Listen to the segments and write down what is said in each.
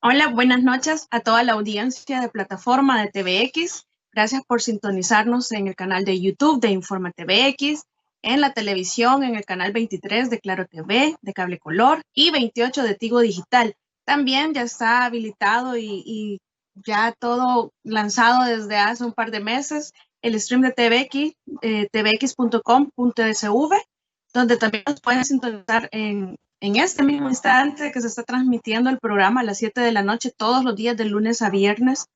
Hola, buenas noches a toda la audiencia de plataforma de TVX. Gracias por sintonizarnos en el canal de YouTube de Informa TVX, en la televisión, en el canal 23 de Claro TV, de Cable Color y 28 de Tigo Digital. También ya está habilitado y ya todo lanzado desde hace un par de meses el stream de TVX, tvx.com.sv, donde también nos pueden sintonizar en este mismo instante que se está transmitiendo el programa a las 7 de la noche todos los días de lunes a viernes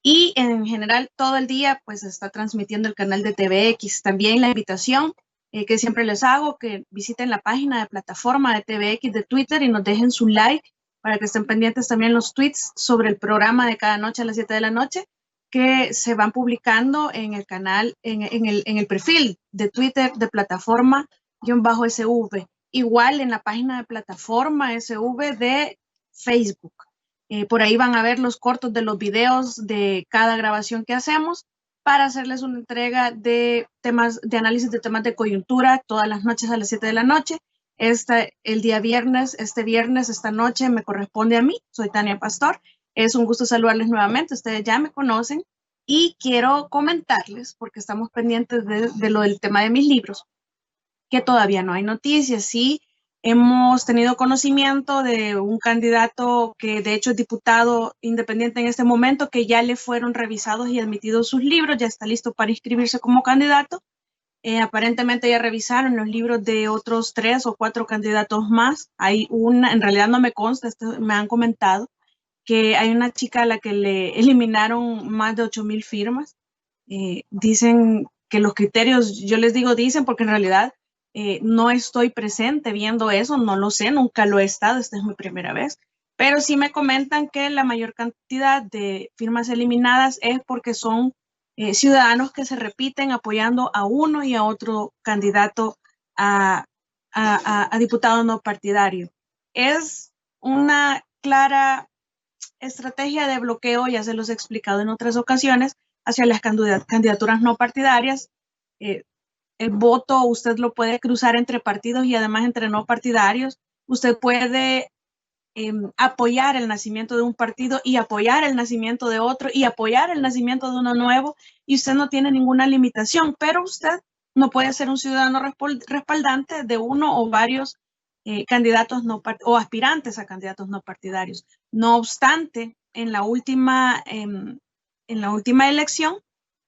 y en general todo el día pues se está transmitiendo el canal de TVX. También la invitación que siempre les hago, que visiten la página de plataforma de TVX de Twitter y nos dejen su like para que estén pendientes también los tweets sobre el programa de cada noche a las 7 de la noche que se van publicando en el canal, en el perfil de Twitter de plataforma-SV. Igual en la página de plataforma SV de Facebook. Por ahí van a ver los cortos de los videos de cada grabación que hacemos para hacerles una entrega de temas, de análisis de temas de coyuntura todas las noches a las 7 de la noche. El día viernes, esta noche me corresponde a mí. Soy Tania Pastor. Es un gusto saludarles nuevamente. Ustedes ya me conocen y quiero comentarles, porque estamos pendientes de lo del tema de mis libros, que todavía no hay noticias. Sí, hemos tenido conocimiento de un candidato que de hecho es diputado independiente en este momento, que ya le fueron revisados y admitidos sus libros, ya está listo para inscribirse como candidato. Aparentemente ya revisaron los libros de otros 3 o 4 candidatos más. Hay una, en realidad no me consta, me han comentado que hay una chica a la que le eliminaron más de 8,000 firmas. Dicen que los criterios, yo les digo dicen porque en realidad no estoy presente viendo eso, no lo sé, nunca lo he estado, esta es mi primera vez, pero sí me comentan que la mayor cantidad de firmas eliminadas es porque son ciudadanos que se repiten apoyando a uno y a otro candidato a diputado no partidario. Es una clara estrategia de bloqueo, ya se los he explicado en otras ocasiones, hacia las candidaturas no partidarias. Eh, el voto usted lo puede cruzar entre partidos y además entre no partidarios. Usted puede apoyar el nacimiento de un partido y apoyar el nacimiento de otro y apoyar el nacimiento de uno nuevo, y usted no tiene ninguna limitación, pero usted no puede ser un ciudadano respaldante de uno o varios candidatos no o aspirantes a candidatos no partidarios. No obstante, en la última elección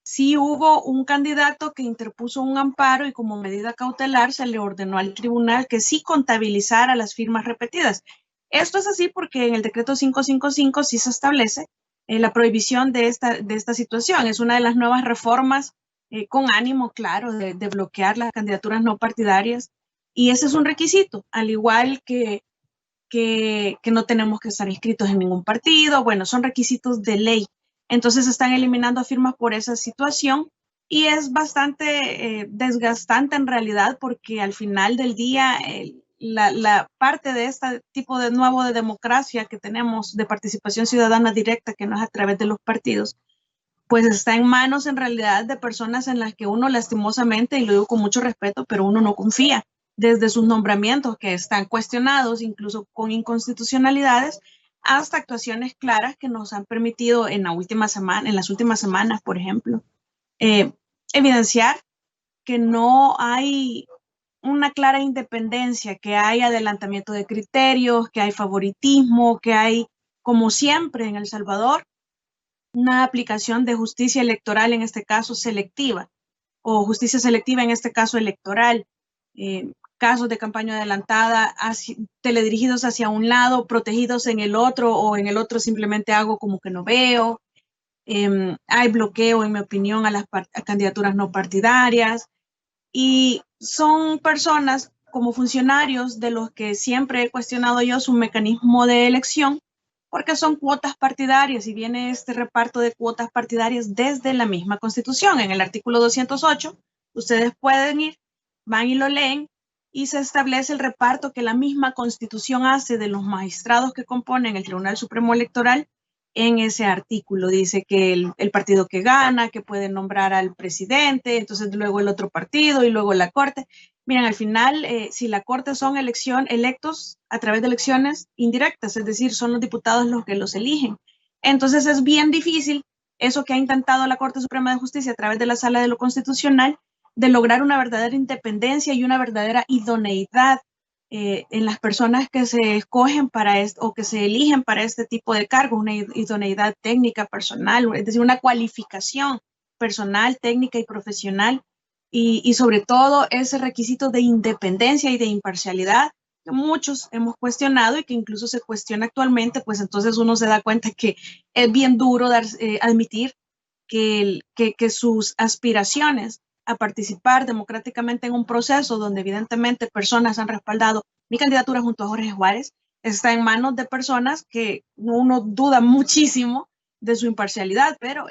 sí hubo un candidato que interpuso un amparo y como medida cautelar se le ordenó al tribunal que sí contabilizara las firmas repetidas. Esto es así porque en el decreto 555 sí se establece la prohibición de esta situación. Es una de las nuevas reformas con ánimo, claro, de bloquear las candidaturas no partidarias. Y ese es un requisito, al igual que no tenemos que estar inscritos en ningún partido. Bueno, son requisitos de ley. Entonces están eliminando firmas por esa situación y es bastante desgastante en realidad porque al final del día la parte de este tipo de nuevo de democracia que tenemos de participación ciudadana directa, que no es a través de los partidos, pues está en manos en realidad de personas en las que uno lastimosamente, y lo digo con mucho respeto, pero uno no confía, desde sus nombramientos que están cuestionados, incluso con inconstitucionalidades, hasta actuaciones claras que nos han permitido en las últimas semanas, por ejemplo, eh, evidenciar que no hay una clara independencia, que hay adelantamiento de criterios, que hay favoritismo, que hay, como siempre en El Salvador, una aplicación de justicia electoral, en este caso selectiva, o justicia selectiva, en este caso electoral, casos de campaña adelantada, teledirigidos hacia un lado, protegidos en el otro, o en el otro simplemente hago como que no veo. Hay bloqueo, en mi opinión, a candidaturas no partidarias, y son personas como funcionarios de los que siempre he cuestionado yo su mecanismo de elección, porque son cuotas partidarias y viene este reparto de cuotas partidarias desde la misma Constitución. En el artículo 208, ustedes pueden ir, van y lo leen, y se establece el reparto que la misma Constitución hace de los magistrados que componen el Tribunal Supremo Electoral en ese artículo. Dice que el partido que gana, que puede nombrar al presidente, entonces luego el otro partido y luego la corte. Miren, al final, si la corte son electos a través de elecciones indirectas, es decir, son los diputados los que los eligen. Entonces es bien difícil eso que ha intentado la Corte Suprema de Justicia a través de la Sala de lo Constitucional, de lograr una verdadera independencia y una verdadera idoneidad en las personas que se escogen para esto o que se eligen para este tipo de cargos, una idoneidad técnica, personal, es decir, una cualificación personal, técnica y profesional, y sobre todo ese requisito de independencia y de imparcialidad que muchos hemos cuestionado y que incluso se cuestiona actualmente, pues entonces uno se da cuenta que es bien duro admitir que sus aspiraciones a participar democráticamente en un proceso donde evidentemente personas han respaldado mi candidatura junto a Jorge Juárez, está en manos de personas que uno duda muchísimo de su imparcialidad, pero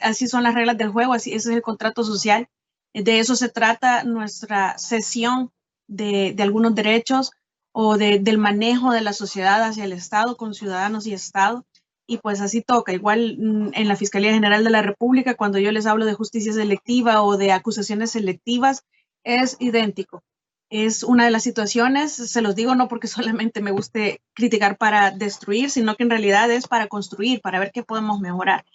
así son las reglas del juego, ese es el contrato social. De eso se trata nuestra cesión de algunos derechos o del manejo de la sociedad hacia el Estado, con ciudadanos y Estado. Y pues así toca. Igual en la Fiscalía General de la República, cuando yo les hablo de justicia selectiva o de acusaciones selectivas, es idéntico. Es una de las situaciones, se los digo no porque solamente me guste criticar para destruir, sino que en realidad es para construir, para ver qué podemos mejorar.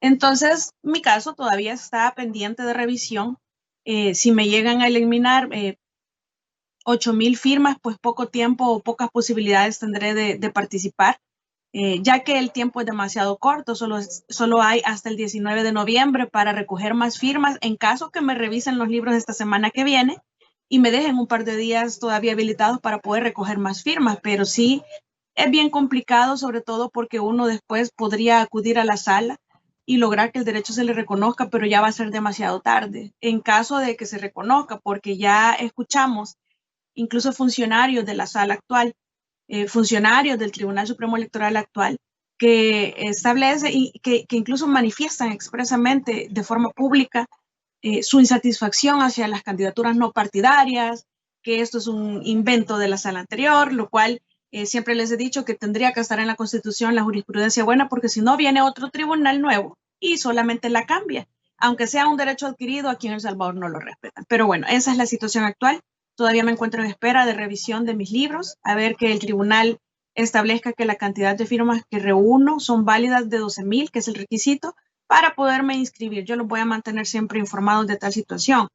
Entonces, mi caso todavía está pendiente de revisión. Si me llegan a eliminar 8,000 firmas, pues poco tiempo o pocas posibilidades tendré de participar. Ya que el tiempo es demasiado corto, solo hay hasta el 19 de noviembre para recoger más firmas en caso que me revisen los libros esta semana que viene y me dejen un par de días todavía habilitados para poder recoger más firmas, pero sí es bien complicado, sobre todo porque uno después podría acudir a la sala y lograr que el derecho se le reconozca, pero ya va a ser demasiado tarde. En caso de que se reconozca, porque ya escuchamos incluso funcionarios de la sala actual, funcionarios del Tribunal Supremo Electoral actual, que establece y que incluso manifiestan expresamente de forma pública su insatisfacción hacia las candidaturas no partidarias, que esto es un invento de la sala anterior, lo cual siempre les he dicho que tendría que estar en la Constitución la jurisprudencia buena, porque si no viene otro tribunal nuevo y solamente la cambia, aunque sea un derecho adquirido, aquí en El Salvador no lo respetan. Pero bueno, esa es la situación actual. Todavía me encuentro en espera de revisión de mis libros, a ver que el tribunal establezca que la cantidad de firmas que reúno son válidas de 12,000, que es el requisito, para poderme inscribir. Yo los voy a mantener siempre informados de tal situación.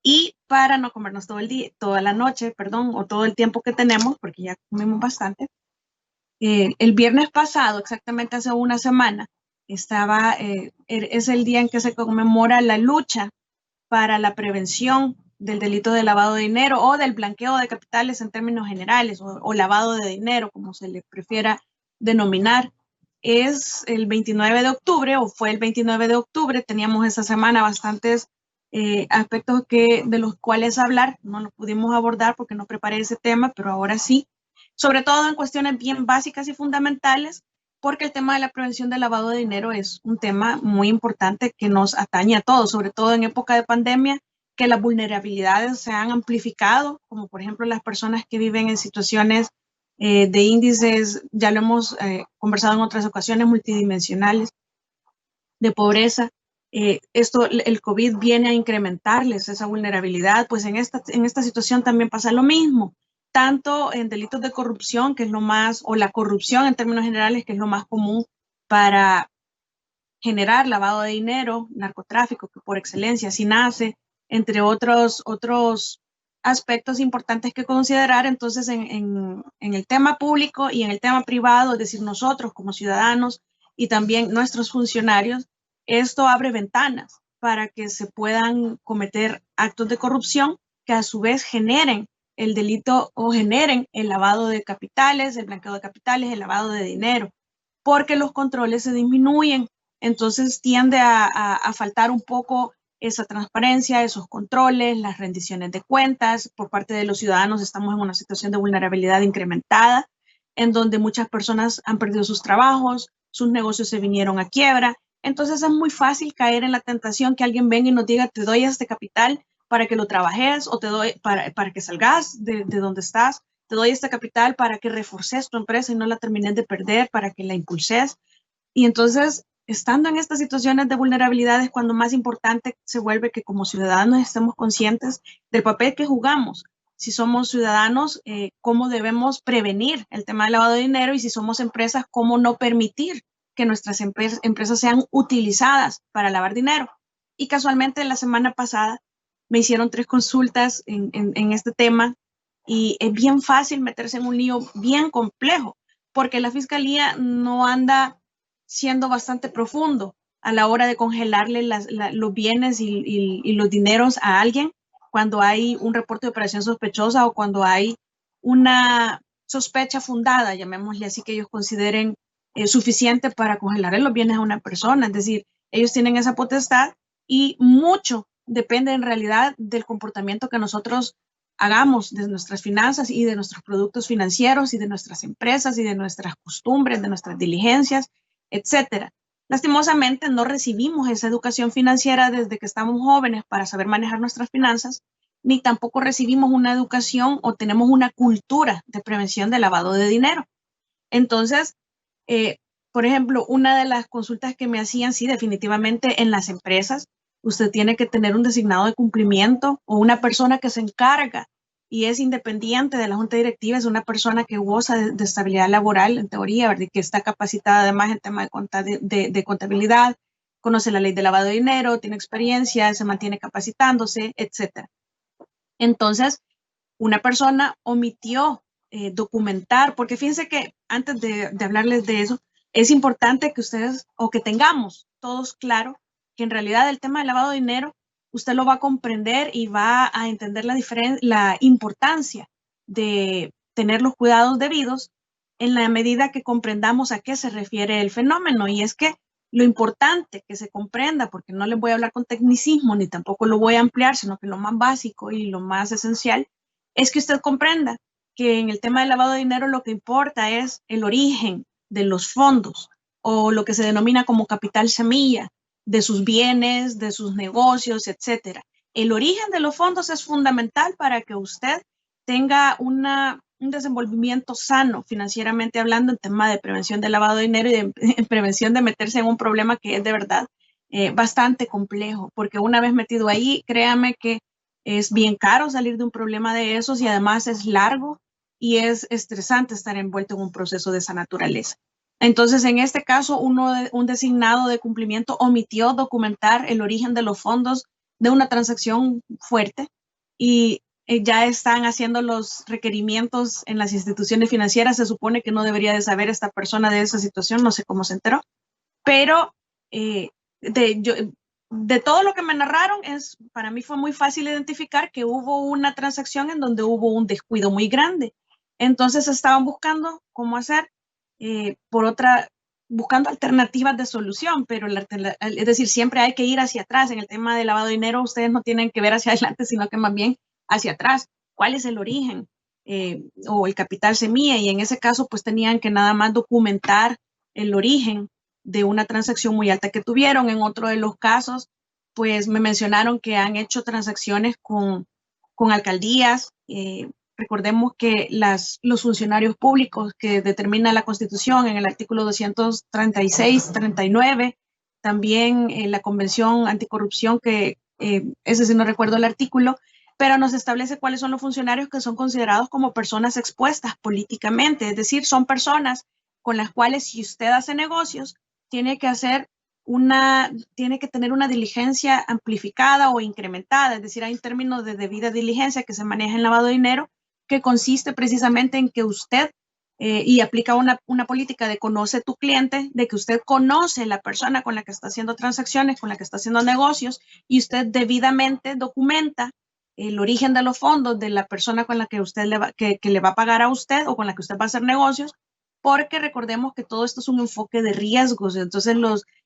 Y para no comernos todo el día, toda la noche, perdón, o todo el tiempo que tenemos, porque ya comimos bastante, el viernes pasado, exactamente hace una semana, es el día en que se conmemora la lucha para la prevención del delito de lavado de dinero o del blanqueo de capitales en términos generales, o lavado de dinero, como se le prefiera denominar. Es el 29 de octubre, o fue el 29 de octubre, teníamos esa semana bastantes aspectos de los cuales hablar, no lo pudimos abordar porque no preparé ese tema, pero ahora sí, sobre todo en cuestiones bien básicas y fundamentales, porque el tema de la prevención del lavado de dinero es un tema muy importante que nos atañe a todos, sobre todo en época de pandemia, que las vulnerabilidades se han amplificado, como por ejemplo las personas que viven en situaciones de índices, ya lo hemos conversado en otras ocasiones, multidimensionales, de pobreza. El COVID viene a incrementarles esa vulnerabilidad, pues en esta situación también pasa lo mismo, tanto en delitos de corrupción, que es lo más, o la corrupción en términos generales, que es lo más común para generar lavado de dinero, narcotráfico, que por excelencia así nace, entre otros aspectos importantes que considerar. Entonces, en el tema público y en el tema privado, es decir, nosotros como ciudadanos y también nuestros funcionarios, esto abre ventanas para que se puedan cometer actos de corrupción que a su vez generen el delito o generen el lavado de capitales, el blanqueo de capitales, el lavado de dinero, porque los controles se disminuyen. Entonces tiende a faltar un poco esa transparencia, esos controles, las rendiciones de cuentas. Por parte de los ciudadanos estamos en una situación de vulnerabilidad incrementada, en donde muchas personas han perdido sus trabajos, sus negocios se vinieron a quiebra. Entonces es muy fácil caer en la tentación que alguien venga y nos diga, te doy este capital para que lo trabajes, o te doy para que salgas de donde estás, te doy este capital para que reforces tu empresa y no la termines de perder, para que la impulses. Y entonces, estando en estas situaciones de vulnerabilidad es cuando más importante se vuelve que como ciudadanos estemos conscientes del papel que jugamos. Si somos ciudadanos, cómo debemos prevenir el tema del lavado de dinero, y si somos empresas, cómo no permitir que nuestras empresas sean utilizadas para lavar dinero. Y casualmente la semana pasada me hicieron 3 consultas en este tema, y es bien fácil meterse en un lío bien complejo, porque la fiscalía no anda siendo bastante profundo a la hora de congelarle los bienes y los dineros a alguien cuando hay un reporte de operación sospechosa o cuando hay una sospecha fundada, llamémosle así, que ellos consideren suficiente para congelarle los bienes a una persona. Es decir, ellos tienen esa potestad y mucho depende en realidad del comportamiento que nosotros hagamos de nuestras finanzas y de nuestros productos financieros y de nuestras empresas y de nuestras costumbres, de nuestras diligencias, etcétera. Lastimosamente no recibimos esa educación financiera desde que estamos jóvenes para saber manejar nuestras finanzas, ni tampoco recibimos una educación o tenemos una cultura de prevención de lavado de dinero. Entonces, por ejemplo, una de las consultas que me hacían, sí, definitivamente en las empresas, usted tiene que tener un designado de cumplimiento o una persona que se encarga y es independiente de la junta directiva, es una persona que goza de estabilidad laboral, en teoría, ¿verdad? Que está capacitada además en tema de contabilidad, conoce la ley de lavado de dinero, tiene experiencia, se mantiene capacitándose, etc. Entonces, una persona omitió documentar, porque fíjense que antes de hablarles de eso, es importante que ustedes o que tengamos todos claro que en realidad el tema del lavado de dinero usted lo va a comprender y va a entender la importancia de tener los cuidados debidos en la medida que comprendamos a qué se refiere el fenómeno. Y es que lo importante que se comprenda, porque no les voy a hablar con tecnicismo ni tampoco lo voy a ampliar, sino que lo más básico y lo más esencial es que usted comprenda que en el tema del lavado de dinero lo que importa es el origen de los fondos o lo que se denomina como capital semilla de sus bienes, de sus negocios, etcétera. El origen de los fondos es fundamental para que usted tenga un desenvolvimiento sano financieramente hablando en tema de prevención de lavado de dinero y de prevención de meterse en un problema que es de verdad bastante complejo, porque una vez metido ahí, créame que es bien caro salir de un problema de esos y además es largo y es estresante estar envuelto en un proceso de esa naturaleza. Entonces, en este caso, un designado de cumplimiento omitió documentar el origen de los fondos de una transacción fuerte y ya están haciendo los requerimientos en las instituciones financieras. Se supone que no debería de saber esta persona de esa situación, no sé cómo se enteró, pero de todo lo que me narraron, para mí fue muy fácil identificar que hubo una transacción en donde hubo un descuido muy grande. Entonces estaban buscando cómo hacer, buscando alternativas de solución, pero es decir, siempre hay que ir hacia atrás. En el tema de lavado de dinero, ustedes no tienen que ver hacia adelante, sino que más bien hacia atrás. ¿Cuál es el origen? O el capital semilla, y en ese caso pues tenían que nada más documentar el origen de una transacción muy alta que tuvieron. En otro de los casos, pues me mencionaron que han hecho transacciones con alcaldías. Recordemos que los funcionarios públicos que determina la Constitución en el artículo 236, 39, también la Convención Anticorrupción, que ese sí no recuerdo el artículo, pero nos establece cuáles son los funcionarios que son considerados como personas expuestas políticamente, es decir, son personas con las cuales si usted hace negocios, tiene que tener una diligencia amplificada o incrementada, es decir, hay un término de debida diligencia que se maneja en lavado de dinero, que consiste precisamente en que usted, y aplica una política de conoce tu cliente, de que usted conoce la persona con la que está haciendo transacciones, con la que está haciendo negocios, y usted debidamente documenta el origen de los fondos de la persona con la que usted que le va a pagar a usted o con la que usted va a hacer negocios, porque recordemos que todo esto es un enfoque de riesgos. Entonces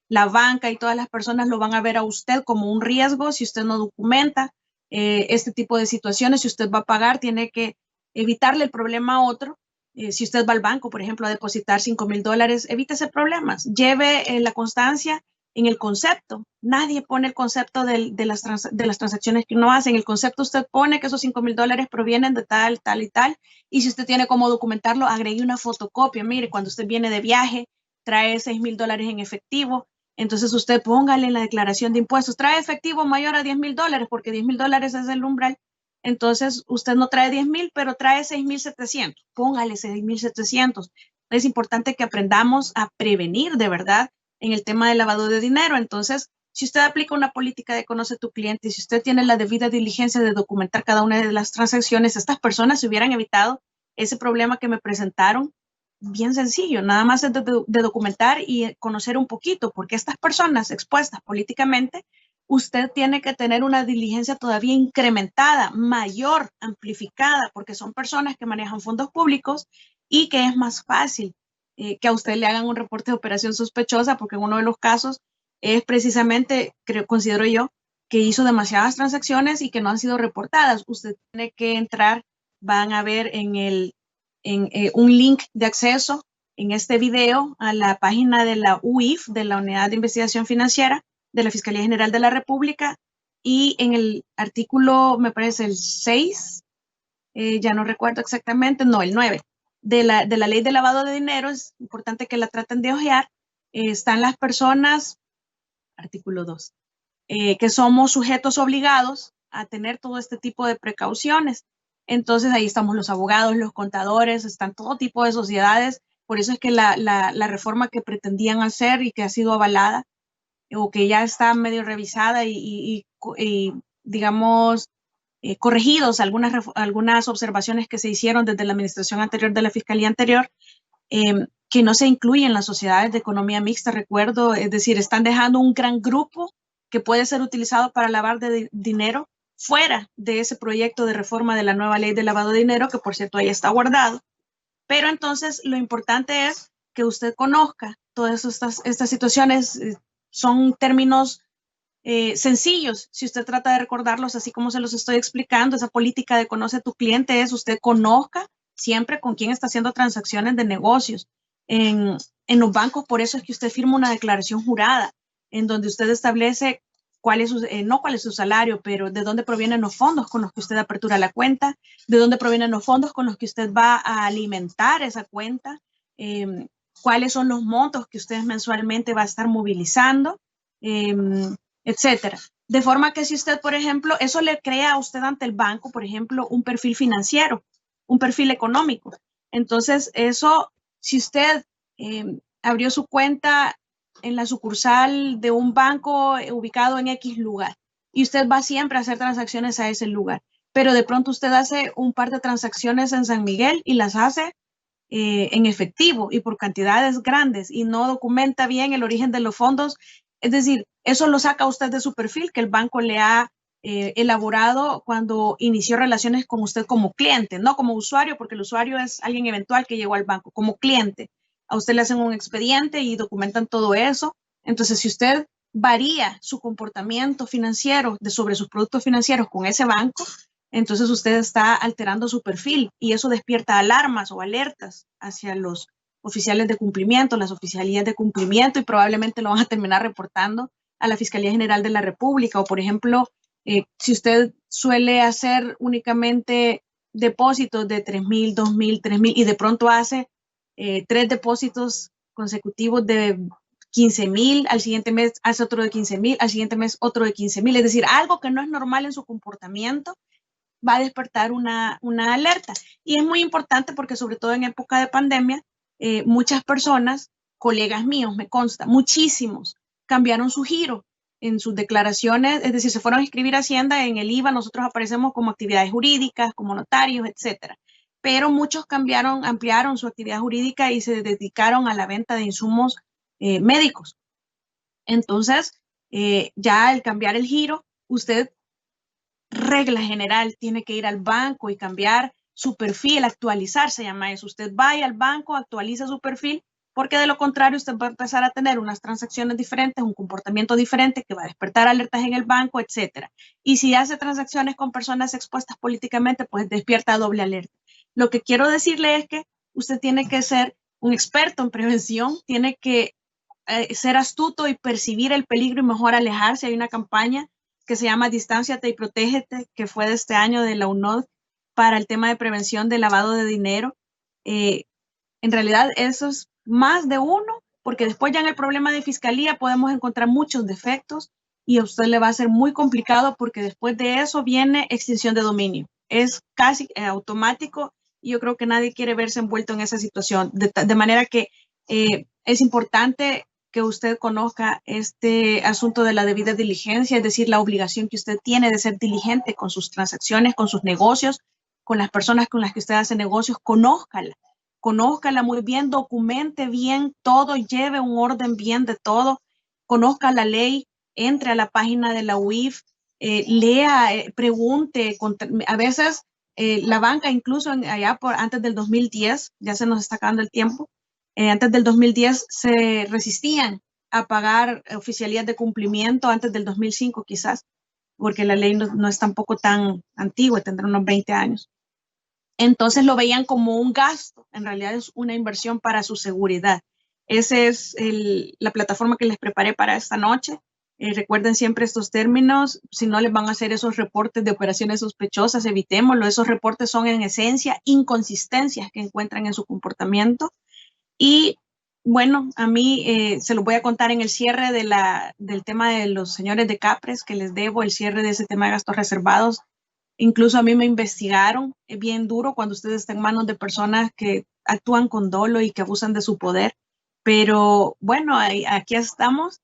la banca y todas las personas lo van a ver a usted como un riesgo si usted no documenta este tipo de situaciones. Si usted va a pagar, tiene que evitarle el problema a otro. Si usted va al banco, por ejemplo, a depositar $5,000, evítese problemas. Lleve la constancia en el concepto. Nadie pone el concepto de las transacciones que uno hace. En el concepto usted pone que esos $5,000 provienen de tal, tal y tal. Y si usted tiene cómo documentarlo, agregue una fotocopia. Mire, cuando usted viene de viaje, trae $6,000 en efectivo. Entonces usted póngale en la declaración de impuestos, trae efectivo mayor a $10,000 porque $10,000 es el umbral. Entonces usted no trae 10,000, pero trae 6,700. Póngale 6,700. Es importante que aprendamos a prevenir de verdad en el tema del lavado de dinero. Entonces, si usted aplica una política de conoce a tu cliente, si usted tiene la debida diligencia de documentar cada una de las transacciones, estas personas se hubieran evitado ese problema que me presentaron. Bien sencillo, nada más es de documentar y conocer un poquito, porque estas personas expuestas políticamente, usted tiene que tener una diligencia todavía incrementada, mayor, amplificada, porque son personas que manejan fondos públicos y que es más fácil que a usted le hagan un reporte de operación sospechosa, porque en uno de los casos es precisamente, considero yo, que hizo demasiadas transacciones y que no han sido reportadas. Usted tiene que entrar, van a ver en un link de acceso en este video a la página de la UIF, de la Unidad de Investigación Financiera de la Fiscalía General de la República, y en el artículo, me parece el 6, ya no recuerdo exactamente, no, el 9, de la ley de lavado de dinero, es importante que la traten de ojear, están las personas, artículo 2, que somos sujetos obligados a tener todo este tipo de precauciones. Entonces ahí estamos los abogados, los contadores, están todo tipo de sociedades. Por eso es que la reforma que pretendían hacer y que ha sido avalada o que ya está medio revisada y digamos, corregidos algunas observaciones que se hicieron desde la administración anterior de la Fiscalía anterior, que no se incluyen las sociedades de economía mixta, recuerdo, es decir, están dejando un gran grupo que puede ser utilizado para lavar dinero fuera de ese proyecto de reforma de la nueva ley de lavado de dinero, que por cierto ahí está guardado. Pero entonces lo importante es que usted conozca todas estas situaciones, son términos sencillos, si usted trata de recordarlos así como se los estoy explicando. Esa política de conoce a tu cliente es usted conozca siempre con quién está haciendo transacciones de negocios. En los bancos, por eso es que usted firma una declaración jurada en donde usted establece no cuál es su salario, pero de dónde provienen los fondos con los que usted apertura la cuenta, de dónde provienen los fondos con los que usted va a alimentar esa cuenta, cuáles son los montos que usted mensualmente va a estar movilizando, etcétera. De forma que si usted, por ejemplo, eso le crea a usted ante el banco, por ejemplo, un perfil financiero, un perfil económico. Entonces, eso, si usted abrió su cuenta en la sucursal de un banco ubicado en X lugar y usted va siempre a hacer transacciones a ese lugar, pero de pronto usted hace un par de transacciones en San Miguel y las hace en efectivo y por cantidades grandes y no documenta bien el origen de los fondos, es decir, eso lo saca usted de su perfil que el banco le ha elaborado cuando inició relaciones con usted como cliente, no como usuario, porque el usuario es alguien eventual que llegó al banco, como cliente. A usted le hacen un expediente y documentan todo eso. Entonces, si usted varía su comportamiento financiero sobre sus productos financieros con ese banco, entonces usted está alterando su perfil y eso despierta alarmas o alertas hacia los oficiales de cumplimiento, las oficialías de cumplimiento, y probablemente lo van a terminar reportando a la Fiscalía General de la República. O, por ejemplo, si usted suele hacer únicamente depósitos de 3,000, 2,000, 3,000 y de pronto hace 3 depósitos consecutivos de 15,000, al siguiente mes hace otro de 15,000, al siguiente mes otro de 15,000, es decir, algo que no es normal en su comportamiento, va a despertar una alerta. Y es muy importante porque sobre todo en época de pandemia, muchas personas, colegas míos, me consta, muchísimos, cambiaron su giro en sus declaraciones, es decir, se fueron a inscribir a Hacienda, en el IVA nosotros aparecemos como actividades jurídicas, como notarios, etcétera. Pero muchos ampliaron su actividad jurídica y se dedicaron a la venta de insumos médicos. Entonces, ya al cambiar el giro, usted, regla general, tiene que ir al banco y cambiar su perfil, actualizar, se llama eso. Usted vaya al banco, actualiza su perfil, porque de lo contrario usted va a empezar a tener unas transacciones diferentes, un comportamiento diferente que va a despertar alertas en el banco, etcétera. Y si hace transacciones con personas expuestas políticamente, pues despierta doble alerta. Lo que quiero decirle es que usted tiene que ser un experto en prevención, tiene que ser astuto y percibir el peligro y mejor alejarse. Hay una campaña que se llama Distánciate y Protégete, que fue de este año de la UNOD para el tema de prevención de lavado de dinero. En realidad eso es más de uno, porque después ya en el problema de fiscalía podemos encontrar muchos defectos y a usted le va a ser muy complicado porque después de eso viene extinción de dominio. Es casi automático y yo creo que nadie quiere verse envuelto en esa situación. De manera que es importante que usted conozca este asunto de la debida diligencia, es decir, la obligación que usted tiene de ser diligente con sus transacciones, con sus negocios, con las personas con las que usted hace negocios, conózcala muy bien, documente bien todo, lleve un orden bien de todo, conozca la ley, entre a la página de la UIF, lea, pregunte. A veces la banca, incluso allá antes del 2010, ya se nos está acabando el tiempo, antes del 2010 se resistían a pagar oficialías de cumplimiento, antes del 2005 quizás, porque la ley no es tampoco tan antigua, tendrá unos 20 años. Entonces lo veían como un gasto, en realidad es una inversión para su seguridad. Esa es la plataforma que les preparé para esta noche. Recuerden siempre estos términos, si no les van a hacer esos reportes de operaciones sospechosas, evitémoslo. Esos reportes son en esencia inconsistencias que encuentran en su comportamiento. Y bueno, a mí se los voy a contar en el cierre del tema de los señores de Capres, que les debo el cierre de ese tema de gastos reservados. Incluso a mí me investigaron, es bien duro cuando usted está en manos de personas que actúan con dolo y que abusan de su poder. Pero bueno, aquí estamos.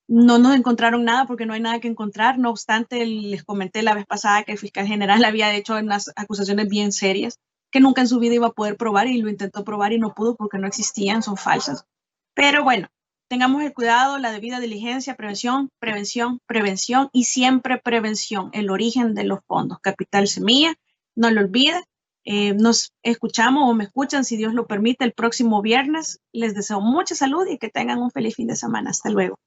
No nos encontraron nada porque no hay nada que encontrar. No obstante, les comenté la vez pasada que el fiscal general había hecho unas acusaciones bien serias que nunca en su vida iba a poder probar y lo intentó probar y no pudo porque no existían, son falsas. Pero bueno, tengamos el cuidado, la debida diligencia, prevención, prevención, prevención y siempre prevención. El origen de los fondos, Capital Semilla, no lo olvide. Nos escuchamos o me escuchan, si Dios lo permite, el próximo viernes. Les deseo mucha salud y que tengan un feliz fin de semana. Hasta luego.